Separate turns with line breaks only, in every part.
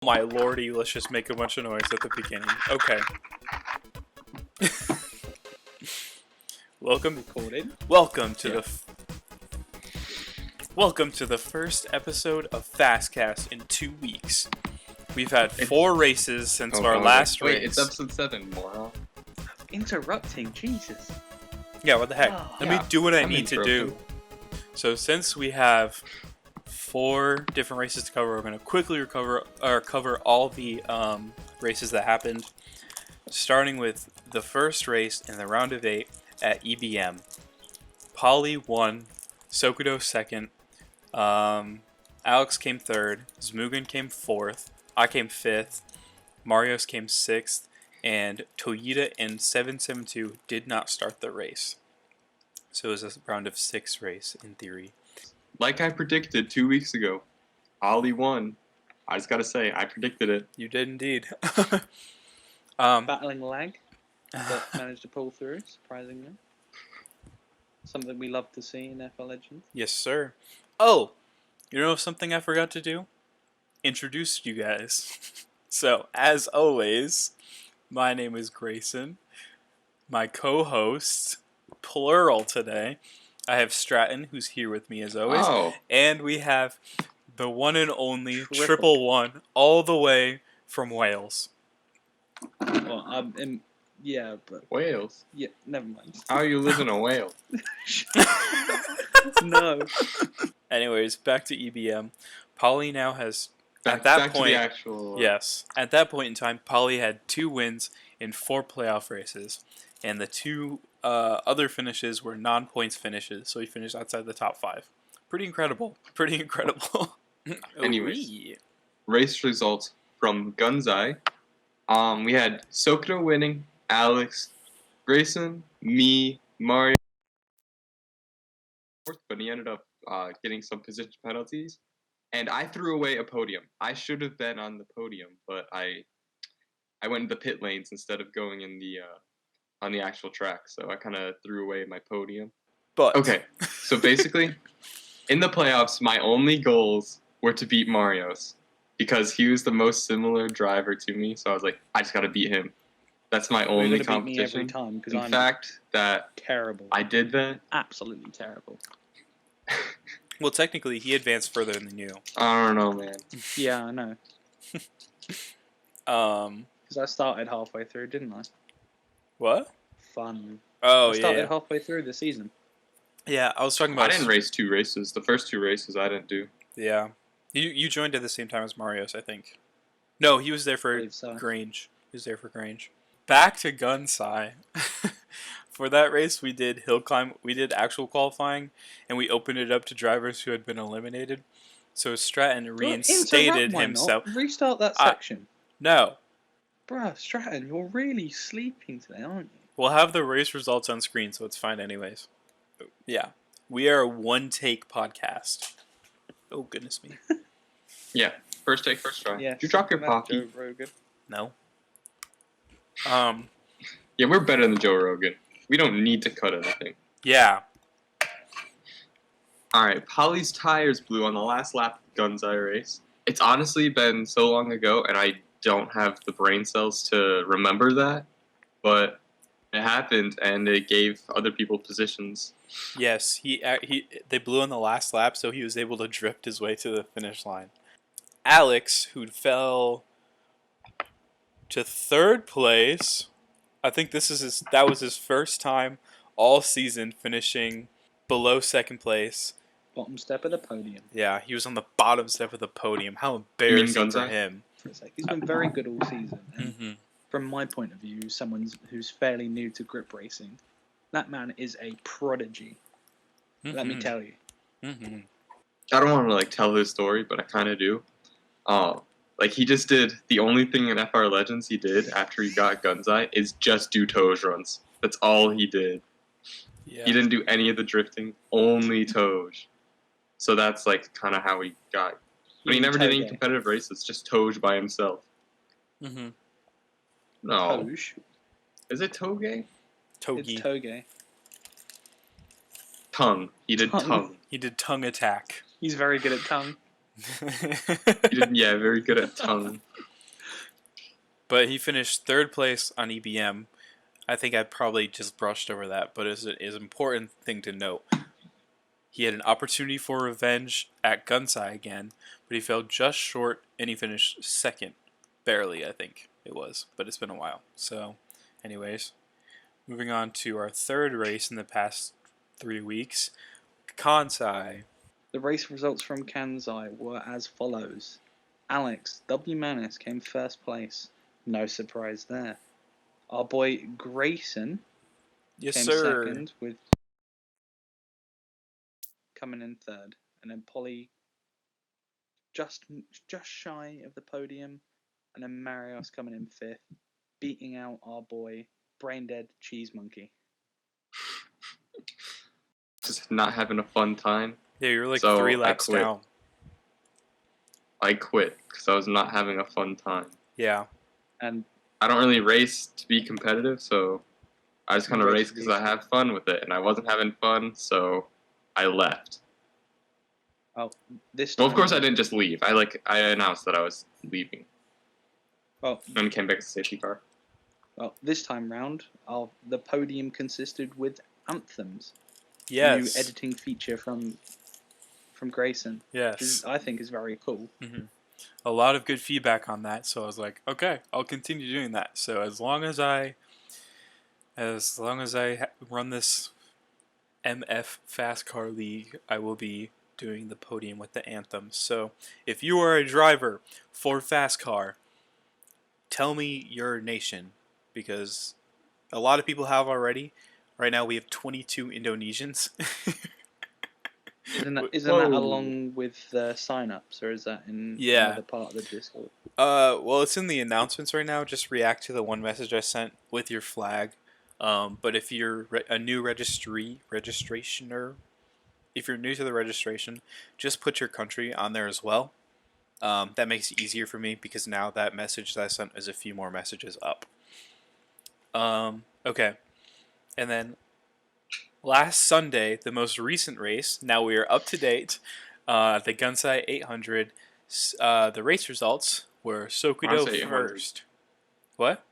My lordy, let's just make a bunch of noise at the beginning. Okay. Welcome to the first episode of FASCAST in 2 weeks. We've had 4 races since our last race.
Wait, it's episode 7, moron.
Interrupting, Jesus.
Yeah, what the heck? Let me do what I
I'm
need to do. So since we have 4 different races to cover, we're going to quickly cover all the races that happened, starting with the first race in the round of 8 at EBM. Polly won, Sokudo second, Alex came third, Zmugen came fourth, I came fifth, Marios came sixth, and Toyota and 772 did not start the race. So it was a round of 6 race in theory.
Like I predicted 2 weeks ago, Ollie won. I just gotta say, I predicted it.
You did indeed.
Battling lag, but managed to pull through, surprisingly. Something we love to see in FL Legends.
Yes, sir. Oh, you know something I forgot to do? Introduce you guys. So, as always, my name is Grayson. My co-host, plural today, I have Stratton, who's here with me as always.
Oh.
And we have the one and only Triple One, all the way from Wales.
Well, yeah, but...
Wales?
Yeah, never mind.
How are you living a whale?
No.
Anyways, back to EBM. Polly now has...
Back
at that
to
point,
the actual...
yes. At that point in time, Polly had 2 wins in 4 playoff races. And the 2 other finishes were non-points finishes, so he finished outside the top 5. Pretty incredible. Pretty incredible.
Anyways, race results from Gunzai. We had Sokudo winning, Alex, Grayson, me, Mario, but he ended up getting some position penalties. And I threw away a podium. I should have been on the podium, but I went in the pit lanes instead of going in the on the actual track. So I kind of threw away my podium.
But
okay, so basically, in the playoffs, my only goals were to beat Mario's because he was the most similar driver to me. So I was like, I just got to beat him. That's my only competition.
Beat me every time because I'm
fact that
terrible.
I did that.
Absolutely terrible.
well, technically, he advanced further than you.
I don't know, man.
Yeah, I know. Because I started halfway through, didn't I?
What?
Fun.
Oh,
I started
yeah.
halfway through the season.
Yeah, I was talking about...
I didn't race 2 races. The first 2 races I didn't do.
Yeah. You joined at the same time as Marios, I think. No, he was there for
So.
Grange. He was there for Grange. Back to Gunsai. For that race, we did hill climb. We did actual qualifying, and we opened it up to drivers who had been eliminated. So Stratton reinstated himself.
Restart that section.
No.
Bruh, Stratton, you're really sleeping today, aren't you?
We'll have the race results on screen, so it's fine anyways. Yeah. We are a one-take podcast. Oh, goodness me.
Yeah. First take, first try.
Yeah.
Did you drop your pocky?
No.
Yeah, we're better than Joe Rogan. We don't need to cut anything.
Yeah.
Alright, Polly's tires blew on the last lap of Gunzai race. It's honestly been so long ago, and I don't have the brain cells to remember that, but it happened, and it gave other people positions.
Yes, they blew on the last lap, so he was able to drift his way to the finish line. Alex, who fell to 3rd place, I think that was his first time all season finishing below 2nd place.
Bottom step of the podium.
Yeah, he was on the bottom step of the podium. How embarrassing for him.
He's been very good all season. And from my point of view, someone who's fairly new to grip racing, that man is a prodigy. Let me tell you.
I don't want to tell his story, but I kind of do. He just did the only thing in FR Legends he did after he got Gunzai is just do Toge runs. That's all he did. Yeah. He didn't do any of the drifting, only Toge. So that's kind of how he got. But he never did any competitive races, just Toge by himself. No.
Toge.
Is it Toge?
Togi.
It's Toge.
Tongue. He did tongue.
He did tongue attack.
He's very good at tongue.
Very good at tongue.
But he finished third place on EBM. I think I probably just brushed over that, but it's an important thing to note. He had an opportunity for revenge at Gunsai again, but he fell just short and he finished second. Barely, I think it was, but it's been a while. So, anyways, moving on to our third race in the past 3 weeks, Kansai.
The race results from Kansai were as follows. Alex W. Manis came first place. No surprise there. Our boy Grayson
Yes,
came
sir.
second, with coming in third, and then Polly just shy of the podium, and then Marios coming in fifth, beating out our boy Braindead Cheese Monkey.
Just not having a fun time.
Yeah, you were like
So,
3
I
laps
quit.
down.
I quit because I was not having a fun time.
Yeah.
And
I don't really race to be competitive, so I just kind of
Race
race
to
because
be
I have fun with it, and I wasn't having fun, so I left.
this
Well,
time,
of course, I didn't just leave. I announced that I was leaving,
well,
and came back to the safety car.
this time round, the podium consisted with anthems.
Yes.
New editing feature from Grayson. Which
Yes.
I think is very cool.
Mm-hmm. A lot of good feedback on that, so I was like, okay, I'll continue doing that. So as long as I run this MF Fast Car League, I will be doing the podium with the anthems. So if you are a driver for Fast Car, tell me your nation, because a lot of people have already. Right now we have 22 Indonesians.
Isn't that
Whoa.
along with the sign-ups, or is that in
Yeah.
another part of the Discord?
Well, it's in the announcements right now. Just react to the one message I sent with your flag. But if you're a new registrationer, if you're new to the registration, just put your country on there as well. That makes it easier for me because now that message that I sent is a few more messages up. Okay. And then last Sunday, the most recent race, now we are up to date, the Gunsai 800, the race results were Sokudo
I'll say 800.
first. What?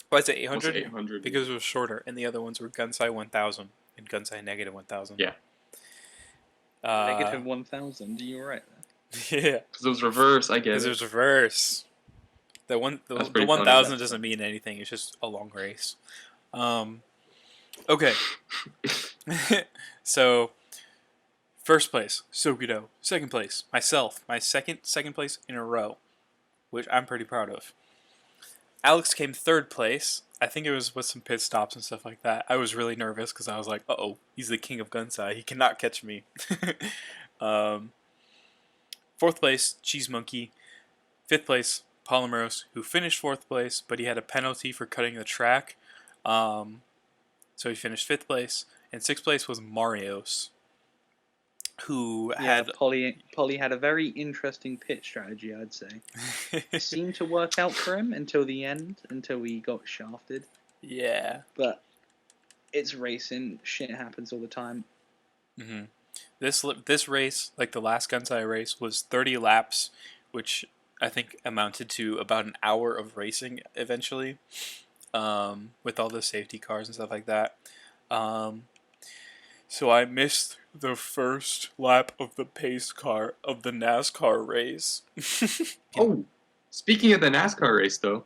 Why is it
I'll say
800?
800.
Because it was shorter, and the other ones were Gunsai 1000 and Gunsai negative 1000.
Yeah.
Negative 1,000. You're right there.
Yeah.
Because it was reverse, I get
Because
it.
it was reverse. The
That's
1000
pretty funny,
doesn't mean anything. It's just a long race. Okay. So, first place, Sokudo. Second place, myself. My second place in a row, which I'm pretty proud of. Alex came third place. I think it was with some pit stops and stuff like that. I was really nervous because I was like, uh-oh, he's the king of Gunsai. He cannot catch me. Fourth place, Cheese Monkey. Fifth place, Polymeros, who finished fourth place, but he had a penalty for cutting the track. So he finished fifth place. And sixth place was Marios, who had...
Polly had a very interesting pit strategy, I'd say. It seemed to work out for him until the end, until he got shafted.
Yeah.
But it's racing. Shit happens all the time.
Mm-hmm. This race, like the last Gunsai race, was 30 laps, which I think amounted to about an hour of racing eventually, with all the safety cars and stuff like that. So I missed the first lap of the pace car of the NASCAR race.
Oh, speaking of the NASCAR race, though,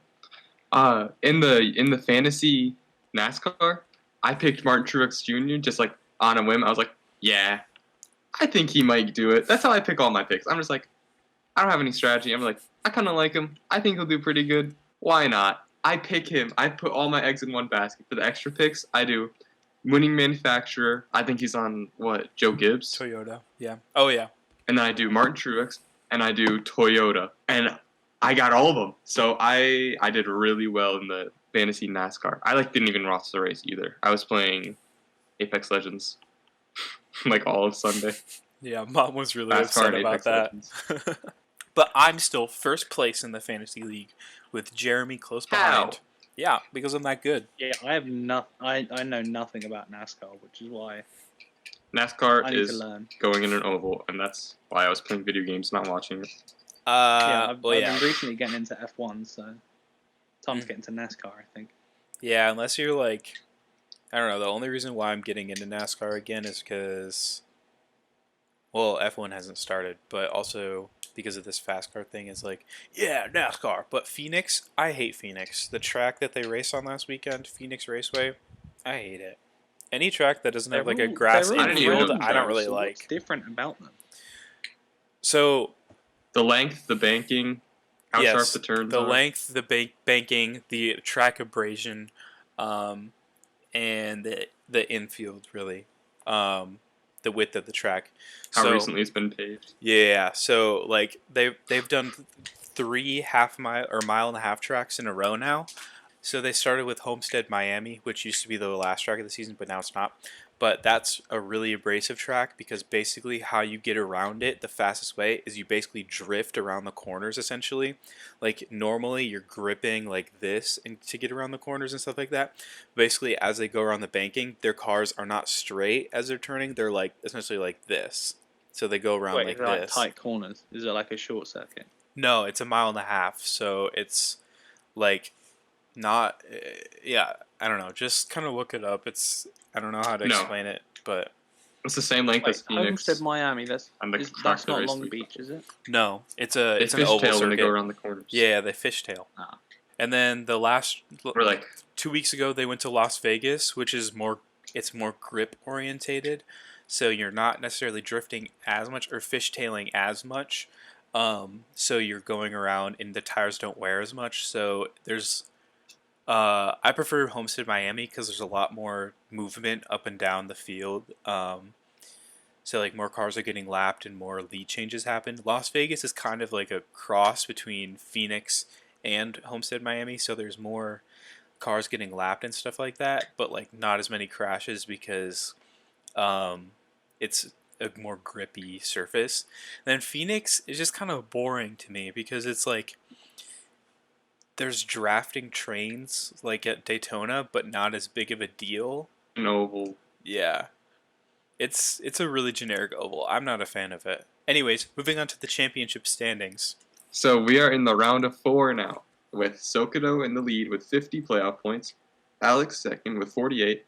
in the fantasy NASCAR, I picked Martin Truex Jr. just like on a whim. I was like, yeah, I think he might do it. That's how I pick all my picks. I'm just like, I don't have any strategy. I'm like, I kind of like him. I think he'll do pretty good. Why not? I pick him. I put all my eggs in one basket. For the extra picks, I do winning manufacturer. I think he's on, what, Joe Gibbs?
Toyota, yeah. Oh, yeah.
And then I do Martin Truex, and I do Toyota. And I got all of them. So I did really well in the fantasy NASCAR. I didn't even roster the race either. I was playing Apex Legends all of Sunday.
Yeah, Mom was really
NASCAR
upset
and
about
Apex
that.
Legends.
But I'm still first place in the fantasy league with Jeremy close behind.
How?
Yeah, because I'm that good.
Yeah, I know nothing about NASCAR, which is why I
NASCAR
need to
is
learn.
going in an oval, and that's why I was playing video games, not watching it.
I've
Yeah.
been recently getting into F1, so Time to get into NASCAR, I think.
Yeah, unless you're like, I don't know. The only reason why I'm getting into NASCAR again is because, well, F1 hasn't started, but also because of this FASCAST thing is like, yeah, NASCAR. But Phoenix, I hate Phoenix. The track that they raced on last weekend, Phoenix Raceway, I hate it. Any track that doesn't have like a grass
they're all
I didn't even know
infield,
the
I don't
tracks.
really
So what's
like.
different about them?
So
The length, the banking, how sharp
yes,
the turns
the
are.
length, the banking, the track abrasion, um, and the infield really, the width of the track.
How
So
recently it's been paved.
yeah, so like they've done 3 half-mile or mile and a half tracks in a row now. So they started with Homestead, Miami, which used to be the last track of the season, but now it's not. But that's a really abrasive track because basically how you get around it, the fastest way is you basically drift around the corners essentially. Like normally you're gripping like this and to get around the corners and stuff like that. Basically as they go around the banking, their cars are not straight as they're turning, they're like essentially like this. So they go around
Wait,
like
they're like
this.
tight corners. Is it like a short circuit?
No, it's a mile and a half, so it's like not yeah, I don't know, just kind of look it up. It's I don't know how to
No.
explain it, but
It's the same length as
Wait,
Phoenix.
Homestead, Miami. That's
And the track
that's
that
not
raced
Long
week.
Beach, is it?
no, it's
They
an oval
fishtail when they go
circuit.
around the corners.
Yeah, they fishtail.
Ah.
And then the last
We're like,
2 weeks ago they went to Las Vegas, which is more it's more grip orientated, so you're not necessarily drifting as much or fishtailing as much. So you're going around and the tires don't wear as much. So there's I prefer Homestead Miami because there's a lot more movement up and down the field. So like more cars are getting lapped and more lead changes happen. Las Vegas is kind of like a cross between Phoenix and Homestead Miami, so there's more cars getting lapped and stuff like that, but like not as many crashes because it's a more grippy surface. And then Phoenix is just kind of boring to me because it's like there's drafting trains like at Daytona, but not as big of a deal.
an oval.
Yeah. It's a really generic oval. I'm not a fan of it. Anyways, moving on to the championship standings.
So we are in the round of 4 now, with Sokoto in the lead with 50 playoff points, Alex second with 48,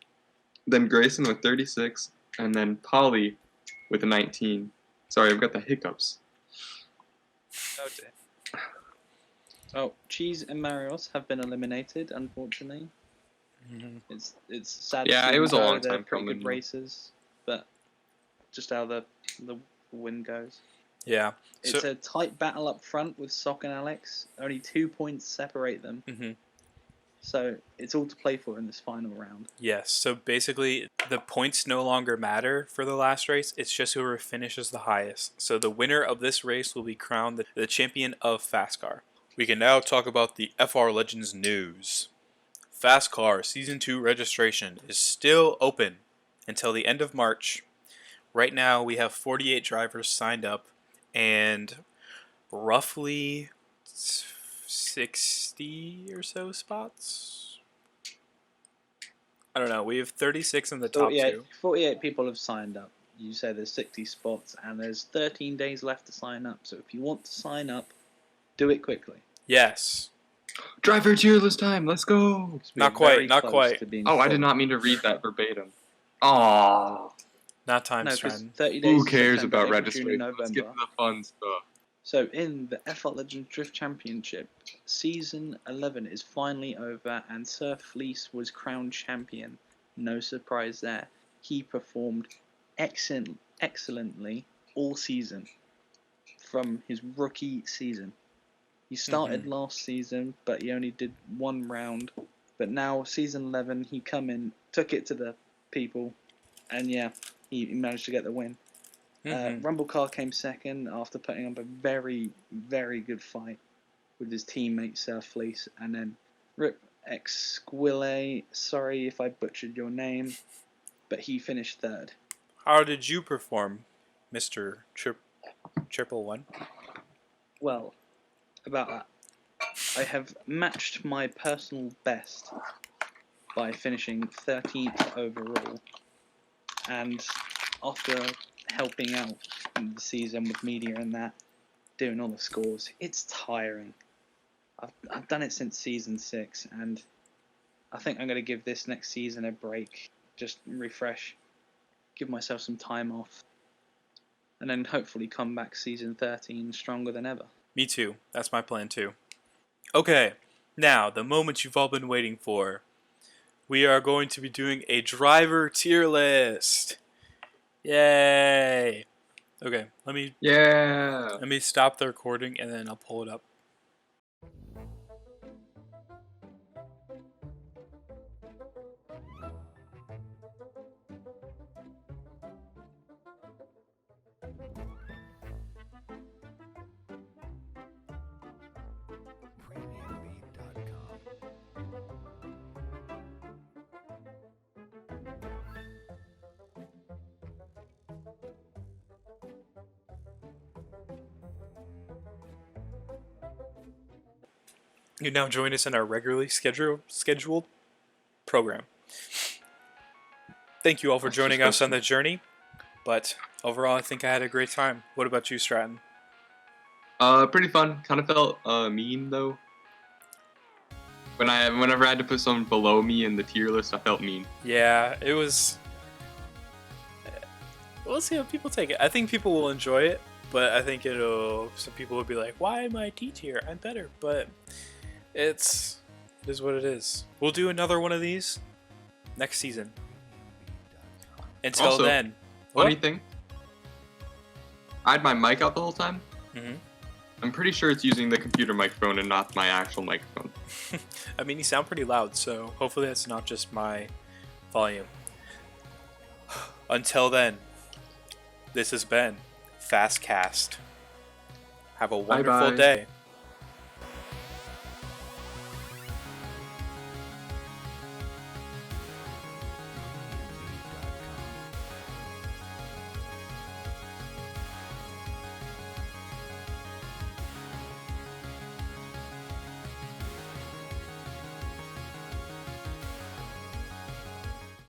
then Grayson with 36, and then Polly with 19. Sorry, I've got the hiccups.
Oh dear. Oh, Cheese and Marios have been eliminated, unfortunately. It's sad.
Yeah,
to see
it was
them
a
go.
long
They're
time
pretty
coming.
good races, but just how the win goes.
Yeah.
It's
So
a tight battle up front with Sock and Alex. Only 2 points separate them,
mhm.
so it's all to play for in this final round.
Yes. So basically, the points no longer matter for the last race. It's just whoever finishes the highest. So the winner of this race will be crowned the champion of FASCAR. We can now talk about the FR Legends news. FASCAR Season 2 registration is still open until the end of March. Right now, we have 48 drivers signed up and roughly 60 or so spots. I don't know. We have 36 in the top 2.
48 people have signed up. You say there's 60 spots, and there's 13 days left to sign up. So if you want to sign up, do it quickly.
Yes.
Driver cheerless time, let's go!
Because we
Not
are
quite,
very
not
close
quite.
to being
Oh, I did
full.
not mean to read that verbatim. Aww.
Not time
No, because
Stratton.
30 days
Who
is
cares
September,
about
April, June,
registration?
and
Let's get to
November.
the fun stuff.
So in the F1 Legends Drift Championship, Season 11 is finally over, and Sir Fleece was crowned champion. No surprise there. He performed excellently all season from his rookie season. He started last season, but he only did 1 round. But now, Season 11, he come in, took it to the people, and yeah, he managed to get the win. Rumble Car came second after putting up a very, very good fight with his teammate Sir Fleece, and then Rip Exquile, sorry if I butchered your name, but he finished third.
How did you perform, Mr. Triple One?
Well, about that, I have matched my personal best by finishing 13th overall, and after helping out in the season with media and that, doing all the scores, it's tiring. I've done it since season 6, and I think I'm going to give this next season a break. Just refresh, give myself some time off, and then hopefully come back season 13 stronger than ever.
Me too. That's my plan too. Okay, now the moment you've all been waiting for. We are going to be doing a driver tier list. Yay! Okay, let me stop the recording and then I'll pull it up. You now join us in our regularly scheduled program. Thank you all for joining us on the journey, but overall I think I had a great time. What about you, Stratton?
Pretty fun. Kind of felt mean though. Whenever I had to put someone below me in the tier list, I felt mean.
Yeah, it was. We'll see how people take it. I think people will enjoy it, but I think some people will be like, "Why am I D tier? I'm better." But it is what it is. We'll do another one of these next season. Until
Also,
then,
funny thing, I had my mic out the whole time.
Mm-hmm.
I'm pretty sure it's using the computer microphone and not my actual microphone.
I mean, you sound pretty loud, so hopefully that's not just my volume. Until then, this has been FASCAST. Have a wonderful
Bye-bye.
day.